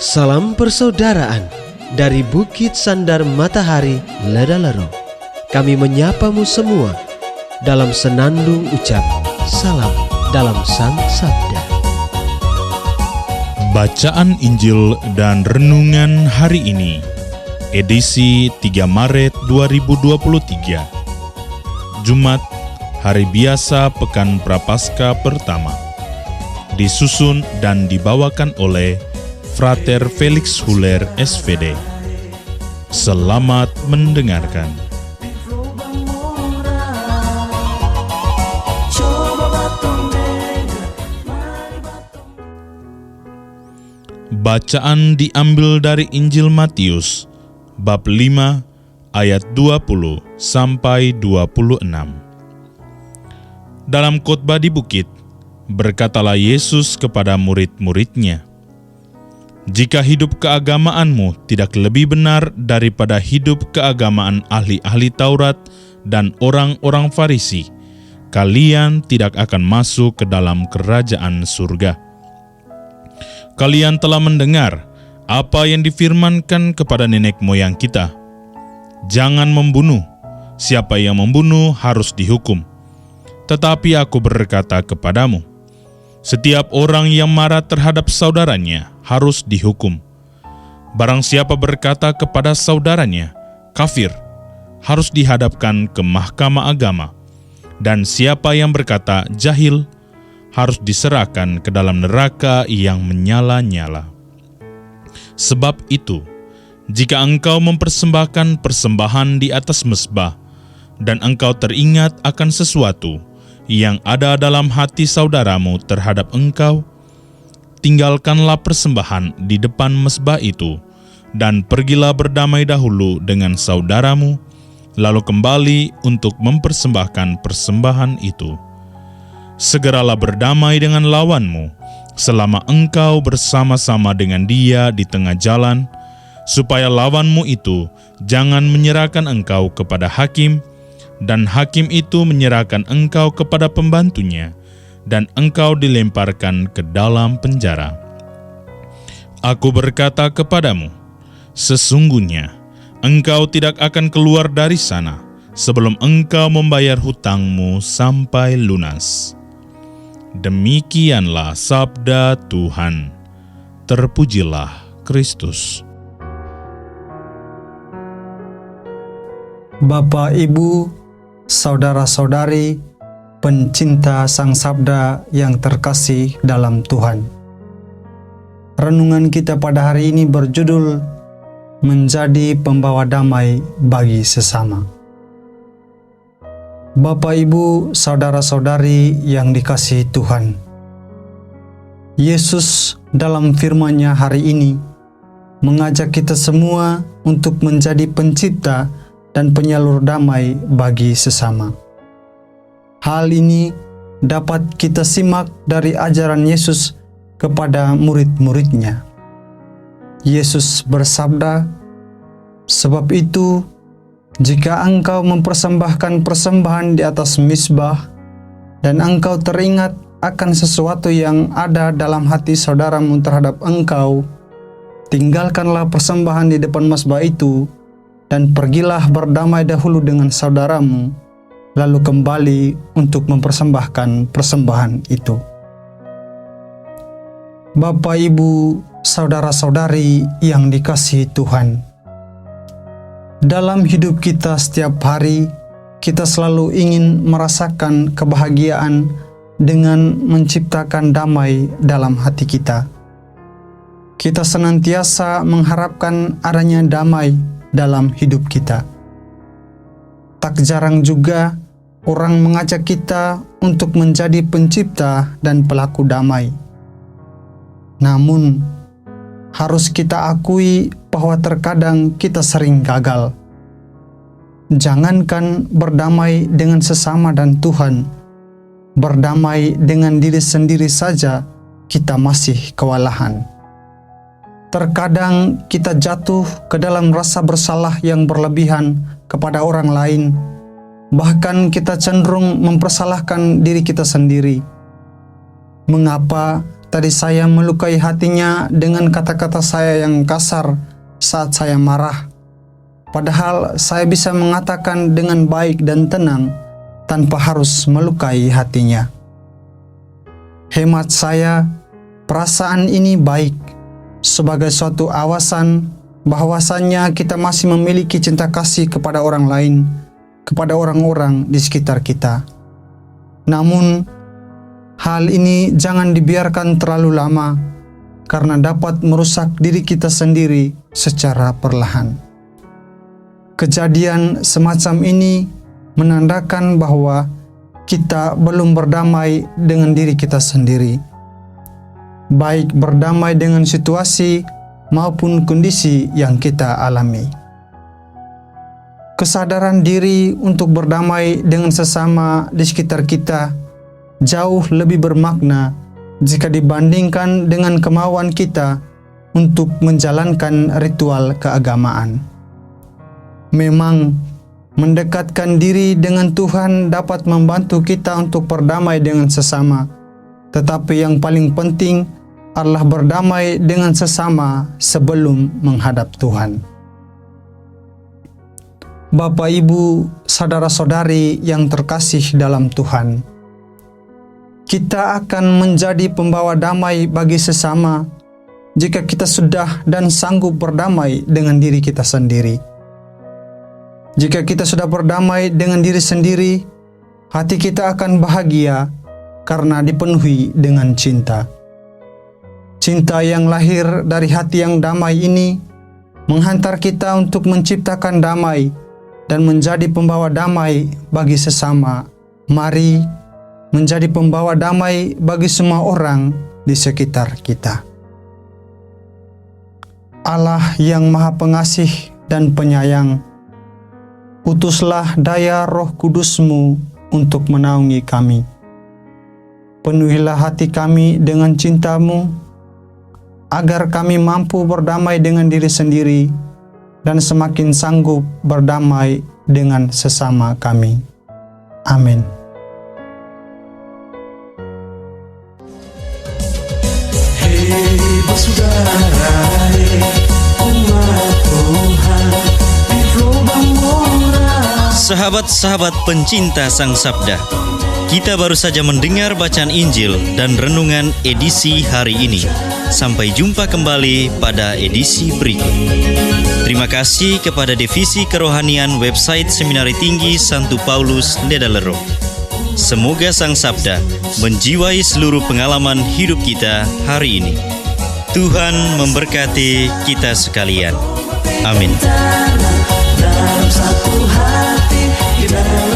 Salam persaudaraan dari Bukit Sandar Matahari Ledalero. Kami menyapamu semua dalam senandung ucap salam dalam Sang Sabda. Bacaan Injil dan Renungan hari ini, edisi 3 Maret 2023, Jumat, Hari Biasa Pekan Prapaskah Pertama, disusun dan dibawakan oleh Frater Felix Huller SVD. Selamat mendengarkan. Bacaan diambil dari Injil Matius, bab 5, ayat 20 sampai 26. Dalam khotbah di bukit, berkatalah Yesus kepada murid-muridnya, "Jika hidup keagamaanmu tidak lebih benar daripada hidup keagamaan ahli-ahli Taurat dan orang-orang Farisi, kalian tidak akan masuk ke dalam kerajaan surga. Kalian telah mendengar apa yang difirmankan kepada nenek moyang kita, jangan membunuh, siapa yang membunuh harus dihukum. Tetapi aku berkata kepadamu, setiap orang yang marah terhadap saudaranya harus dihukum. Barang siapa berkata kepada saudaranya, kafir, harus dihadapkan ke mahkamah agama. Dan siapa yang berkata jahil, harus diserahkan ke dalam neraka yang menyala-nyala. Sebab itu, jika engkau mempersembahkan persembahan di atas mezbah, dan engkau teringat akan sesuatu yang ada dalam hati saudaramu terhadap engkau, tinggalkanlah persembahan di depan mezbah itu, dan pergilah berdamai dahulu dengan saudaramu, lalu kembali untuk mempersembahkan persembahan itu. Segeralah berdamai dengan lawanmu, selama engkau bersama-sama dengan dia di tengah jalan, supaya lawanmu itu jangan menyerahkan engkau kepada hakim, dan hakim itu menyerahkan engkau kepada pembantunya, dan engkau dilemparkan ke dalam penjara. Aku berkata kepadamu, sesungguhnya engkau tidak akan keluar dari sana sebelum engkau membayar hutangmu sampai lunas." Demikianlah sabda Tuhan. Terpujilah Kristus. Bapak, Ibu, saudara-saudari, pencinta Sang Sabda yang terkasih dalam Tuhan. Renungan kita pada hari ini berjudul Menjadi Pembawa Damai bagi Sesama. Bapak, Ibu, saudara-saudari yang dikasihi Tuhan, Yesus dalam firman-Nya hari ini mengajak kita semua untuk menjadi pencipta dan penyalur damai bagi sesama. Hal ini dapat kita simak dari ajaran Yesus kepada murid-muridnya. Yesus bersabda, "Sebab itu, jika engkau mempersembahkan persembahan di atas mezbah, dan engkau teringat akan sesuatu yang ada dalam hati saudaramu terhadap engkau, tinggalkanlah persembahan di depan mezbah itu, dan pergilah berdamai dahulu dengan saudaramu, lalu kembali untuk mempersembahkan persembahan itu." Bapak, Ibu, saudara-saudari yang dikasihi Tuhan, dalam hidup kita setiap hari, kita selalu ingin merasakan kebahagiaan dengan menciptakan damai dalam hati kita. Kita senantiasa mengharapkan adanya damai dalam hidup kita. Tak jarang juga orang mengajak kita untuk menjadi pencipta dan pelaku damai. Namun, harus kita akui bahwa terkadang kita sering gagal. Jangankan berdamai dengan sesama dan Tuhan, berdamai dengan diri sendiri saja kita masih kewalahan. Terkadang kita jatuh ke dalam rasa bersalah yang berlebihan kepada orang lain, bahkan kita cenderung mempersalahkan diri kita sendiri. Mengapa tadi saya melukai hatinya dengan kata-kata saya yang kasar saat saya marah. Padahal saya bisa mengatakan dengan baik dan tenang tanpa harus melukai hatinya. Hemat saya, perasaan ini baik sebagai suatu awasan bahwasannya kita masih memiliki cinta kasih kepada orang lain, kepada orang-orang di sekitar kita. Namun, hal ini jangan dibiarkan terlalu lama karena dapat merusak diri kita sendiri secara perlahan. Kejadian semacam ini menandakan bahwa kita belum berdamai dengan diri kita sendiri, baik berdamai dengan situasi maupun kondisi yang kita alami. Kesadaran diri untuk berdamai dengan sesama di sekitar kita jauh lebih bermakna jika dibandingkan dengan kemauan kita untuk menjalankan ritual keagamaan. Memang, mendekatkan diri dengan Tuhan dapat membantu kita untuk berdamai dengan sesama, tetapi yang paling penting adalah berdamai dengan sesama sebelum menghadap Tuhan. Bapak, Ibu, saudara-saudari yang terkasih dalam Tuhan, kita akan menjadi pembawa damai bagi sesama jika kita sudah dan sanggup berdamai dengan diri kita sendiri. Jika kita sudah berdamai dengan diri sendiri, hati kita akan bahagia karena dipenuhi dengan cinta. Cinta yang lahir dari hati yang damai ini menghantar kita untuk menciptakan damai dan menjadi pembawa damai bagi sesama. Mari menjadi pembawa damai bagi semua orang di sekitar kita. Allah yang Maha Pengasih dan Penyayang, utuslah daya Roh Kudus-Mu untuk menaungi kami. Penuhilah hati kami dengan cinta-Mu, agar kami mampu berdamai dengan diri sendiri dan semakin sanggup berdamai dengan sesama kami. Amin. Hei bersaudara, umat Tuhan, Sahabat-sahabat pencinta Sang Sabda, kita baru saja mendengar bacaan Injil dan renungan edisi hari ini. Sampai jumpa kembali pada edisi berikut. Terima kasih kepada Divisi Kerohanian website Seminari Tinggi Santo Paulus Ledalero. Semoga Sang Sabda menjiwai seluruh pengalaman hidup kita hari ini. Tuhan memberkati kita sekalian. Amin. dalam satu hati, di dalam